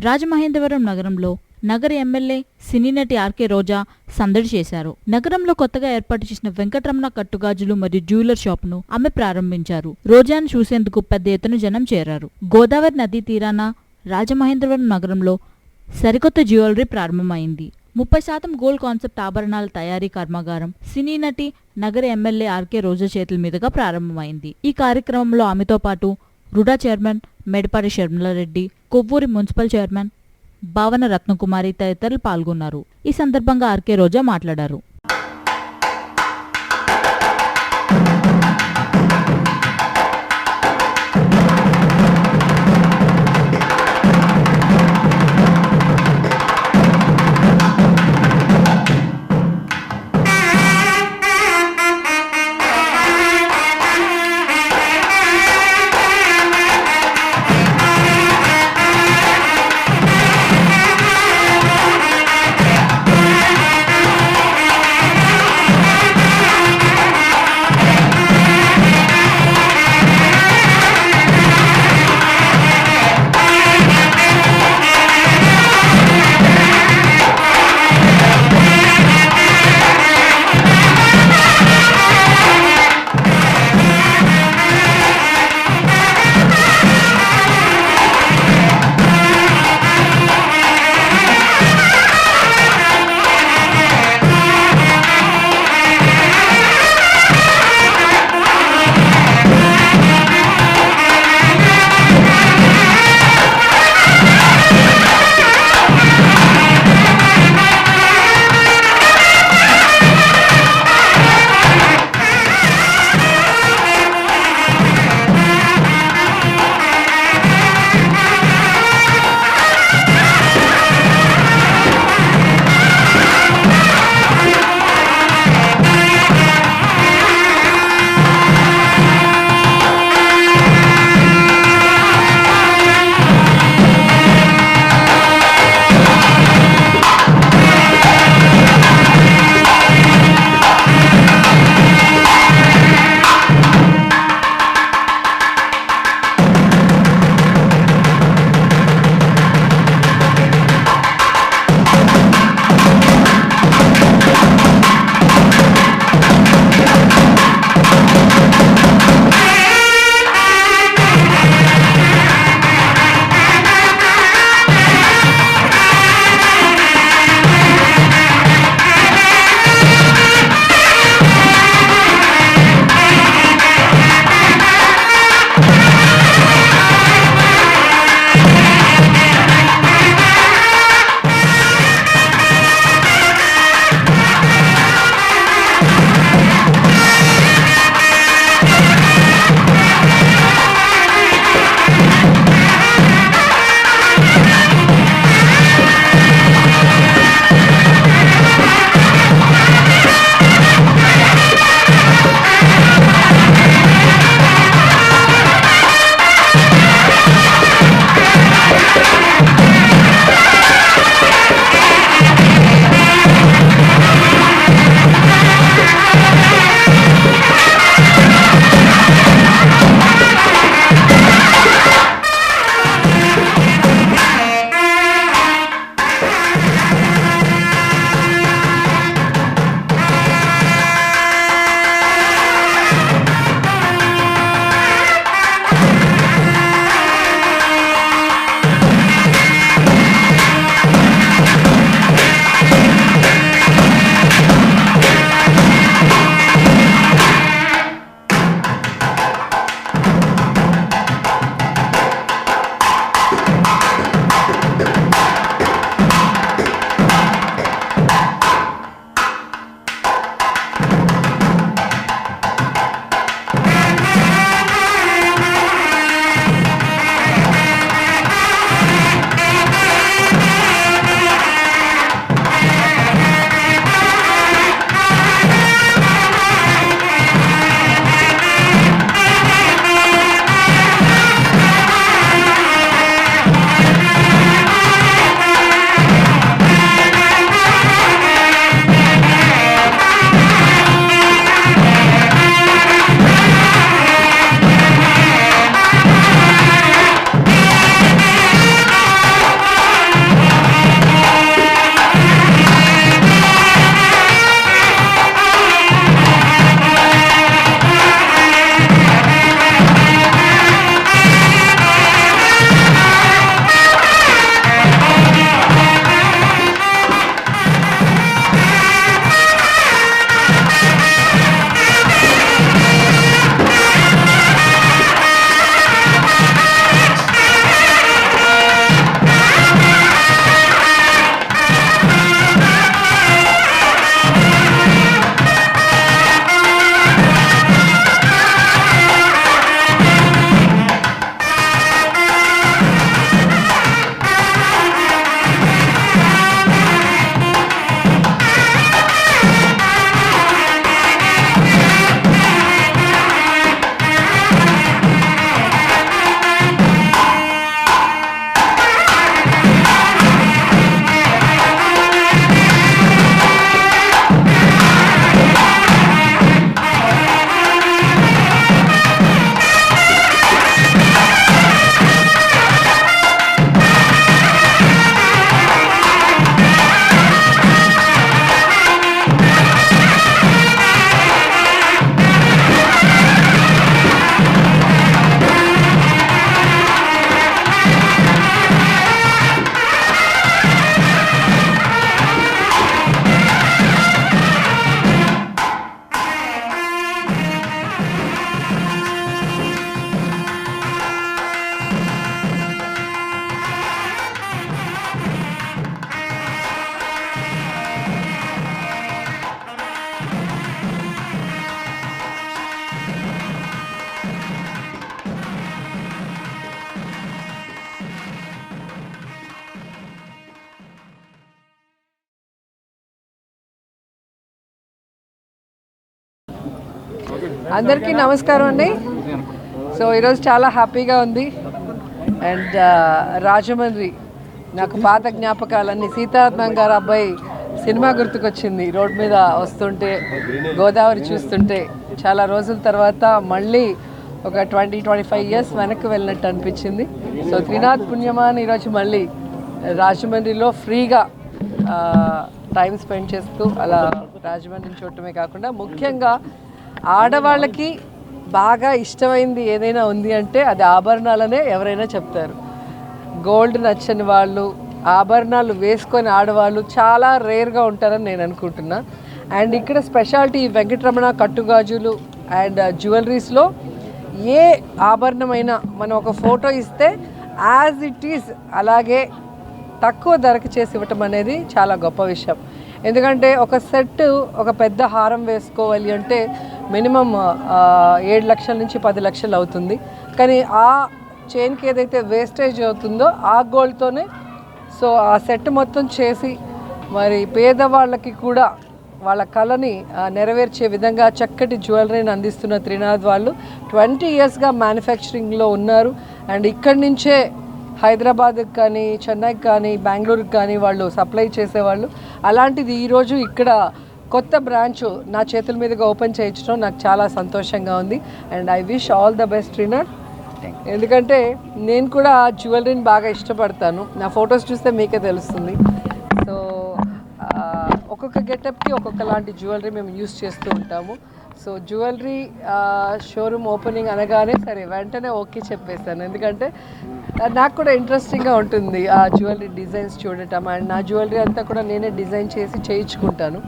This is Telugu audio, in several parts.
రాజమహేంద్రవరం నగరంలో నగర ఎమ్మెల్యే సినీ నటి ఆర్కే రోజా సందడి చేశారు. నగరంలో కొత్తగా ఏర్పాటు చేసిన వెంకటరమణ కట్టుగాజులు మరియు జ్యువెలర్ షాపును ఆమె ప్రారంభించారు. రోజాను చూసేందుకు పెద్ద ఎత్తున జనం చేరారు. గోదావరి నదీ తీరాన రాజమహేంద్రవరం నగరంలో సరికొత్త జ్యువెలరీ ప్రారంభమైంది. 30% గోల్డ్ కాన్సెప్ట్ ఆభరణాల తయారీ కర్మాగారం సినీ నటి నగర ఎమ్మెల్యే ఆర్కే రోజా చేతుల మీదుగా ప్రారంభమైంది. ఈ కార్యక్రమంలో ఆమెతో పాటు RUDA chairman Medapati Sharmila Reddy, Kovvuri municipal chairman Bhavana Ratnakumari తదితరులు పాల్గొన్నారు. ఈ సందర్భంగా ఆర్కే రోజా మాట్లాడారు. అందరికీ నమస్కారం అండి. సో ఈరోజు చాలా హ్యాపీగా ఉంది. అండ్ రాజమండ్రి నాకు పాత జ్ఞాపకాలన్నీ, సీతారత్నం గారు అబ్బాయి సినిమా గుర్తుకొచ్చింది. రోడ్ మీద వస్తుంటే గోదావరి చూస్తుంటే చాలా రోజుల తర్వాత మళ్ళీ ఒక 20-25 ఇయర్స్ వెనక్కి వెళ్ళినట్టు అనిపించింది. సో త్రినాథ్ పుణ్యమాన్ ఈరోజు మళ్ళీ రాజమండ్రిలో ఫ్రీగా టైం స్పెండ్ చేస్తూ అలా రాజమండ్రిని చూడటమే కాకుండా ముఖ్యంగా ఆడవాళ్ళకి బాగా ఇష్టమైంది ఏదైనా ఉంది అంటే అది ఆభరణాలనే ఎవరైనా చెప్తారు. గోల్డ్ నచ్చని వాళ్ళు, ఆభరణాలు వేసుకొని ఆడవాళ్ళు చాలా రేర్గా ఉంటారని నేను అనుకుంటున్నా. అండ్ ఇక్కడ స్పెషాలిటీ వెంకటరమణ కట్టుగాజులు అండ్ జ్యువెలరీస్లో ఏ ఆభరణమైనా మనం ఒక ఫోటో ఇస్తే యాజ్ ఇట్ ఈస్ అలాగే తక్కువ ధరకు చేసి ఇవ్వటం అనేది చాలా గొప్ప విషయం. ఎందుకంటే ఒక సెట్, ఒక పెద్ద హారం వేసుకోవాలి అంటే మినిమం 7 లక్షల నుంచి 10 లక్షలు అవుతుంది. కానీ ఆ చైన్కి ఏదైతే వేస్టేజ్ అవుతుందో ఆ గోల్డ్తోనే సో ఆ సెట్ మొత్తం చేసి మరి పేదవాళ్ళకి కూడా వాళ్ళ కళని నెరవేర్చే విధంగా చక్కటి జ్యువెలరీని అందిస్తున్న త్రినాథ్ వాళ్ళు 20 ఇయర్స్గా మ్యానుఫ్యాక్చరింగ్లో ఉన్నారు. అండ్ ఇక్కడి నుంచే హైదరాబాద్కి కానీ, చెన్నైకి కానీ, బెంగళూరుకి కానీ వాళ్ళు సప్లై చేసేవాళ్ళు. అలాంటిది ఈరోజు ఇక్కడ కొత్త బ్రాంచ్ నా చేతుల మీదుగా ఓపెన్ చేయించడం నాకు చాలా సంతోషంగా ఉంది. And I wish all the best Trinath. ఎందుకంటే నేను కూడా జ్యువెలరీని బాగా ఇష్టపడతాను. నా ఫొటోస్ చూస్తే మీకే తెలుస్తుంది. సో ఒక్కొక్క గెటప్కి ఒక్కొక్క లాంటి జ్యువెలరీ మేము యూస్ చేస్తూ ఉంటాము. సో జ్యువెలరీ షోరూమ్ ఓపెనింగ్ అనగానే సరే వెంటనే ఓకే చెప్పేస్తాను. ఎందుకంటే నాకు కూడా ఇంట్రెస్టింగ్గా ఉంటుంది ఆ జ్యువెలరీ డిజైన్స్ చూడటం. అండ్ నా జ్యువెలరీ అంతా కూడా నేనే డిజైన్ చేసి చేయించుకుంటాను.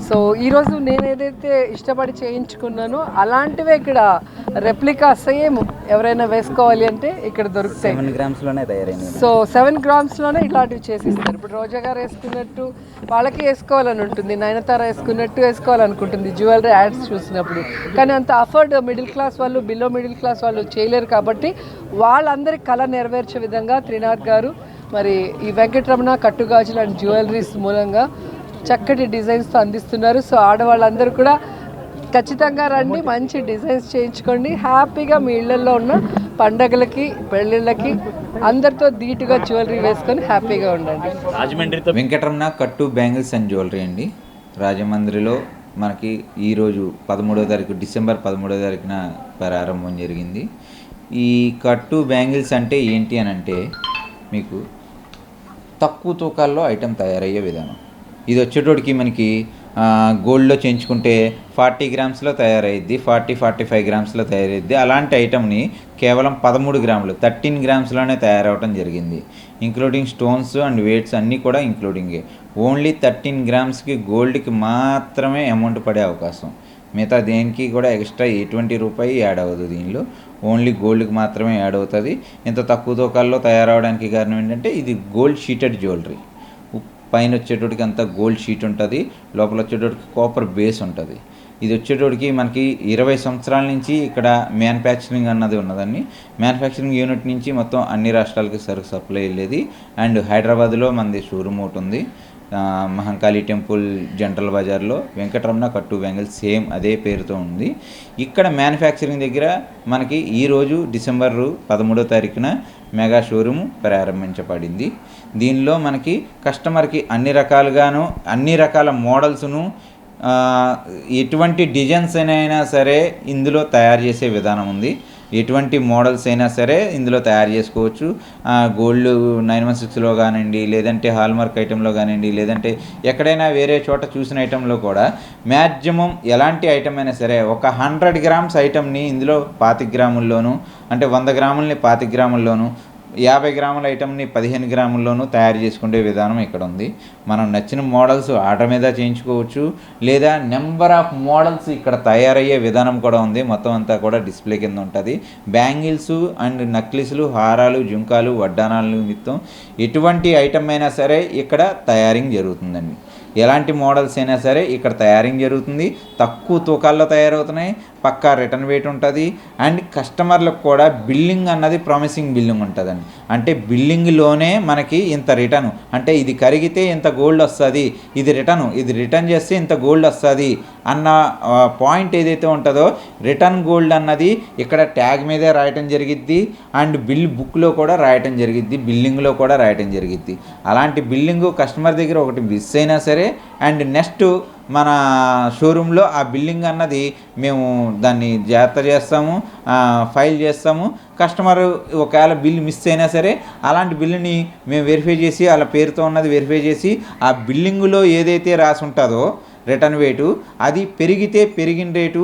సో ఈరోజు నేను ఏదైతే ఇష్టపడి చేయించుకున్నానో అలాంటివే ఇక్కడ రెప్లికా సేమ్ ఎవరైనా వేసుకోవాలి అంటే ఇక్కడ దొరుకుతాయి. 7 గ్రామ్స్లోనే తయారైంది. సో 7 గ్రామ్స్లోనే ఇలాంటివి చేసిస్తారు. ఇప్పుడు రోజా గారు వేసుకున్నట్టు వాళ్ళకి వేసుకోవాలని ఉంటుంది, నయనతార వేసుకున్నట్టు వేసుకోవాలనుకుంటుంది జ్యువెలరీ యాడ్స్ చూసినప్పుడు. కానీ అంత అఫోర్డ్ మిడిల్ క్లాస్ వాళ్ళు, బిలో మిడిల్ క్లాస్ వాళ్ళు చేయలేరు. కాబట్టి వాళ్ళందరి కళ నెరవేర్చే విధంగా త్రినాథ్ గారు మరి ఈ వెంకటరమణ కట్టుగాజులు అండ్ జ్యువెలరీస్ మూలంగా చక్కటి డిజైన్స్తో అందిస్తున్నారు. సో ఆడవాళ్ళందరూ కూడా ఖచ్చితంగా రండి, మంచి డిజైన్స్ చేయించుకోండి. హ్యాపీగా మీ ఇళ్లలో ఉన్న పండగలకి, పెళ్ళిళ్ళకి అందరితో ధీటుగా జ్యువెలరీ వేసుకొని హ్యాపీగా ఉండండి. వెంకటరమణ కట్టు బ్యాంగిల్స్ అండ్ జ్యువెలరీ అండి. రాజమండ్రిలో మనకి ఈరోజు 13వ తారీఖు, డిసెంబర్ 13వ తారీఖున ప్రారంభం జరిగింది. ఈ కట్టు బ్యాంగిల్స్ అంటే ఏంటి అని అంటే మీకు తక్కువ తూకాల్లో ఐటెం తయారయ్యే విధానం. ఇది వచ్చేటోడికి మనకి గోల్డ్లో చేయించుకుంటే 40 గ్రామ్స్లో తయారయ్యిద్ది, 40-45 గ్రామ్స్లో తయారయ్యిద్ది. అలాంటి ఐటమ్ని కేవలం 13 గ్రాములు 13 గ్రామ్స్లోనే తయారవడం జరిగింది. ఇంక్లూడింగ్ స్టోన్స్ అండ్ వెయిట్స్ అన్నీ కూడా ఇంక్లూడింగే. ఓన్లీ 13 గ్రామ్స్కి గోల్డ్కి మాత్రమే అమౌంట్ పడే అవకాశం. మిగతా దేనికి కూడా ఎక్స్ట్రా ఎటువంటి రూపాయి యాడ్ అవ్వదు. దీనిలో ఓన్లీ గోల్డ్కి మాత్రమే యాడ్ అవుతుంది. ఇంత తక్కువ తూకాల్లో తయారవడానికి కారణం ఏంటంటే ఇది గోల్డ్ షీటెడ్ జ్యువెలరీ. పైన వచ్చేటోడికి అంతా గోల్డ్ షీట్ ఉంటుంది, లోపల వచ్చేటోడికి కాపర్ బేస్ ఉంటుంది. ఇది వచ్చేటోడికి మనకి 20 సంవత్సరాల నుంచి ఇక్కడ మ్యానుఫ్యాక్చరింగ్ అన్నది ఉన్నదండి. మ్యానుఫ్యాక్చరింగ్ యూనిట్ నుంచి మొత్తం అన్ని రాష్ట్రాలకి సరుకు సప్లై వెళ్ళేది. అండ్ హైదరాబాద్లో మనది షోరూమ్ ఒకటి ఉంది, మహంకాళి టెంపుల్ జనరల్ బజార్లో. వెంకటరమణ కట్టు బ్యాంగిల్స్ సేమ్ అదే పేరుతో ఉంది. ఇక్కడ మ్యానుఫ్యాక్చరింగ్ దగ్గర మనకి ఈరోజు డిసెంబర్ 13వ తారీఖున మెగా షోరూమ్ ప్రారంభించబడింది. దీనిలో మనకి కస్టమర్కి అన్ని రకాలుగాను, అన్ని రకాల మోడల్స్ను, ఎటువంటి డిజైన్స్ అయినా సరే ఇందులో తయారు చేసే విధానం ఉంది. ఎటువంటి మోడల్స్ అయినా సరే ఇందులో తయారు చేసుకోవచ్చు. గోల్డ్ 916లో కానివ్వండి, లేదంటే హాల్మార్క్ ఐటెంలో కానివ్వండి, లేదంటే ఎక్కడైనా వేరే చోట చూసిన ఐటెంలో కూడా మ్యాక్సిమం ఎలాంటి ఐటమ్ అయినా సరే ఒక 100 గ్రామ్స్ ఐటమ్ని ఇందులో 25 గ్రాముల్లోనూ, అంటే 100 గ్రాములని 25 గ్రాముల్లోనూ, 50 గ్రాముల ఐటమ్ని 15 గ్రాముల్లోనూ తయారు చేసుకునే విధానం ఇక్కడ ఉంది. మనం నచ్చిన మోడల్స్ ఆర్డర్ మీద చేయించుకోవచ్చు, లేదా నెంబర్ ఆఫ్ మోడల్స్ ఇక్కడ తయారయ్యే విధానం కూడా ఉంది. మొత్తం అంతా కూడా డిస్ప్లే కింద ఉంటుంది. బ్యాంగిల్స్ అండ్ నక్లిస్లు, హారాలు, జుంకాలు, వడ్డానాల నిమిత్తం ఎటువంటి ఐటమ్ అయినా సరే ఇక్కడ తయారింగ్ జరుగుతుందండి. ఎలాంటి మోడల్స్ అయినా సరే ఇక్కడ తయారింగ్ జరుగుతుంది. తక్కువ తూకాల్లో తయారవుతున్నాయి. పక్కా రిటర్న్ వెయిట్ ఉంటుంది. అండ్ కస్టమర్లకు కూడా బిల్లింగ్ అన్నది ప్రామిసింగ్ బిల్లింగ్ ఉంటుందండి. అంటే బిల్లింగ్లోనే మనకి ఇంత రిటర్న్, అంటే ఇది కరిగితే ఇంత గోల్డ్ వస్తుంది, ఇది రిటర్న్ చేస్తే ఇంత గోల్డ్ వస్తుంది అన్న పాయింట్ ఏదైతే ఉంటుందో రిటర్న్ గోల్డ్ అన్నది ఇక్కడ ట్యాగ్ మీదే రాయటం జరిగిద్ది. అండ్ బిల్ బుక్లో కూడా రాయటం జరిగిద్ది, బిల్లింగ్లో కూడా రాయటం జరిగిద్ది. అలాంటి బిల్లింగ్ కస్టమర్ దగ్గర ఒకటి మిస్ అయినా సరే అండ్ నెక్స్ట్ మన షోరూంలో ఆ బిల్లింగ్ అన్నది మేము దాన్ని జాగ్రత్త చేస్తాము, ఫైల్ చేస్తాము. కస్టమర్ ఒకవేళ బిల్ మిస్ అయినా సరే అలాంటి బిల్లుని మేము వెరిఫై చేసి వాళ్ళ పేరుతో ఉన్నది వెరిఫై చేసి ఆ బిల్లింగ్లో ఏదైతే రాసి ఉంటుందో రిటర్న్ వెయిటు అది పెరిగితే పెరిగిన రేటు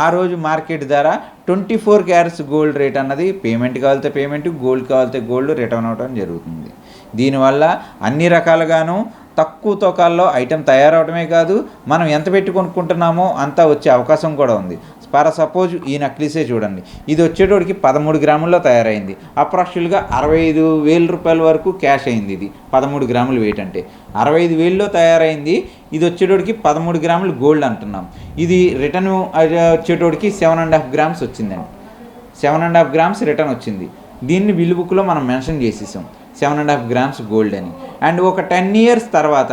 ఆ రోజు మార్కెట్ ధర 24 క్యారెట్స్ గోల్డ్ రేట్ అన్నది పేమెంట్ కావాలితే పేమెంట్, గోల్డ్ కావాలితే గోల్డ్ రిటర్న్ అవడం జరుగుతుంది. దీనివల్ల అన్ని రకాలుగాను తక్కువ తూకాల్లో ఐటెం తయారవడమే కాదు, మనం ఎంత పెట్టి కొనుక్కుంటున్నామో అంతా వచ్చే అవకాశం కూడా ఉంది. ఫర్ సపోజ్ ఈ నక్లీసే చూడండి, ఇది వచ్చేటోడికి 13 గ్రాముల్లో తయారైంది. అప్రాక్సిమేట్గా 65,000 రూపాయల వరకు క్యాష్ అయింది. ఇది 13 గ్రాములు వెయిట్ అంటే 65,000లో తయారైంది. ఇది వచ్చేటోడికి 13 గ్రాములు గోల్డ్ అంటున్నాం. ఇది రిటర్న్ వచ్చేటోడికి 7.5 గ్రామ్స్ వచ్చిందండి. 7.5 గ్రామ్స్ రిటర్న్ వచ్చింది. దీన్ని బిల్ బుక్లో మనం మెన్షన్ చేసేసాం 7.5 గ్రామ్స్ గోల్డ్ అని. అండ్ ఒక 10 years తర్వాత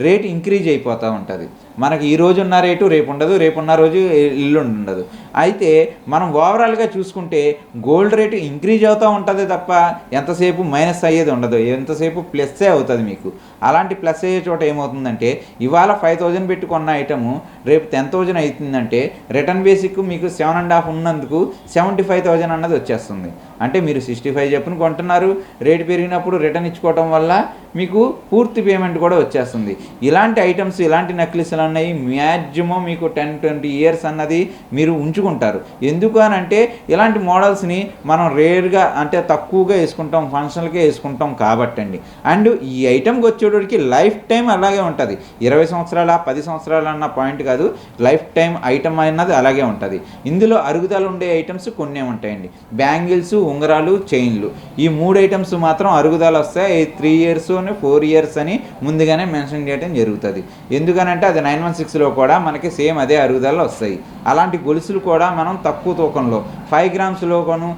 రేట్ ఇంక్రీజ్ అయిపోతూ ఉంటుంది. మనకి ఈ రోజు ఉన్న రేటు రేపు ఉండదు, రేపున్న రోజు ఎల్లుండి ఉండదు. అయితే మనం ఓవరాల్గా చూసుకుంటే గోల్డ్ రేటు ఇంక్రీజ్ అవుతూ ఉంటుంది తప్ప ఎంతసేపు మైనస్ అయ్యేది ఉండదు, ఎంతసేపు ప్లస్సే అవుతుంది మీకు. అలాంటి ప్లస్ అయ్యే చోట ఏమవుతుందంటే ఇవాళ 5,000 పెట్టుకున్న ఐటము రేపు 10,000 అవుతుందంటే రిటర్న్ బేసిక్ మీకు 7.5 ఉన్నందుకు 75,000 అన్నది వచ్చేస్తుంది. అంటే మీరు 65 చెప్పును కొంటున్నారు, రేటు పెరిగినప్పుడు రిటర్న్ ఇచ్చుకోవటం వల్ల మీకు పూర్తి పేమెంట్ కూడా వచ్చేస్తుంది. ఇలాంటి ఐటమ్స్ ఇలాంటి నెక్లెస్లు అన్నవి మ్యాక్సిమం మీకు 10-20 years అన్నది మీరు ఉంచుకుంటారు. ఎందుకు అని అంటే ఇలాంటి మోడల్స్ని మనం రేర్గా అంటే తక్కువగా వేసుకుంటాం, ఫంక్షన్లకే వేసుకుంటాం కాబట్టి అండి. అండ్ ఈ ఐటమ్కి వచ్చేటోడికి లైఫ్ టైం అలాగే ఉంటుంది. 20 సంవత్సరాల 10 సంవత్సరాలు అన్న పాయింట్ కాదు, లైఫ్ టైం ఐటమ్ అన్నది అలాగే ఉంటుంది. ఇందులో అరుగుదల ఉండే ఐటమ్స్ కొన్ని ఉంటాయండి. బ్యాంగిల్స్, ఉంగరాలు, చైన్లు, ఈ 3 ఐటమ్స్ మాత్రం అరుగుదల వస్తాయి. 3 years 4 years అని ముందుగానే మెన్షన్ చేయడం జరుగుతుంది. ఎందుకనంటే అది 916లో కూడా మనకి సేమ్ అదే అరుగుదల వస్తాయి. అలాంటి గొలుసులు కూడా మనం తక్కువ తూకంలో 5 గ్రామ్స్లోను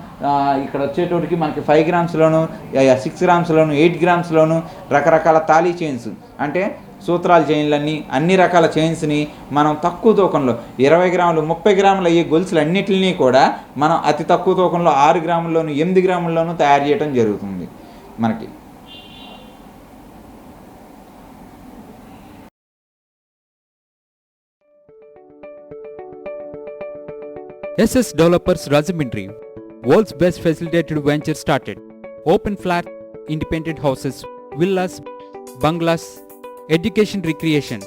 ఇక్కడ వచ్చేటోటికి మనకి 5 గ్రామ్స్లోను 6 గ్రామ్స్లోను 8 గ్రామ్స్లోను రకరకాల తాళీ చైన్స్ అంటే సూత్రాల చైన్లన్నీ అన్ని రకాల చైన్స్ని మనం తక్కువ తూకంలో 20 గ్రాములు 30 గ్రాములు అయ్యే గొలుసులు అన్నిటిని కూడా మనం అతి తక్కువ తూకంలో 6 గ్రాముల్లోను 8 గ్రాముల్లోనూ తయారు చేయడం జరుగుతుంది మనకి. SS Developers Rajahmundry, world's best facilitated venture started. Open flat, independent houses, villas, bungalows, education recreation.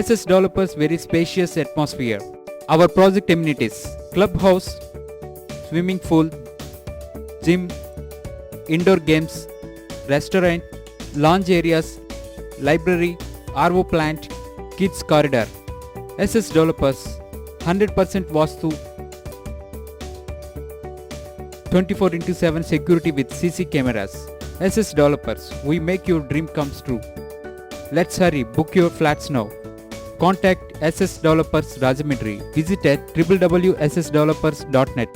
SS Developers very spacious atmosphere. Our project amenities: clubhouse, swimming pool, gym, indoor games, restaurant, lounge areas, library, RO plant, kids corridor. SS Developers 100% Vastu, 24/7 security with CC cameras. SS Developers, we make your dream comes true. Let's hurry, book your flats now. Contact SS Developers Rajahmundry. Visit at www.ssdevelopers.net.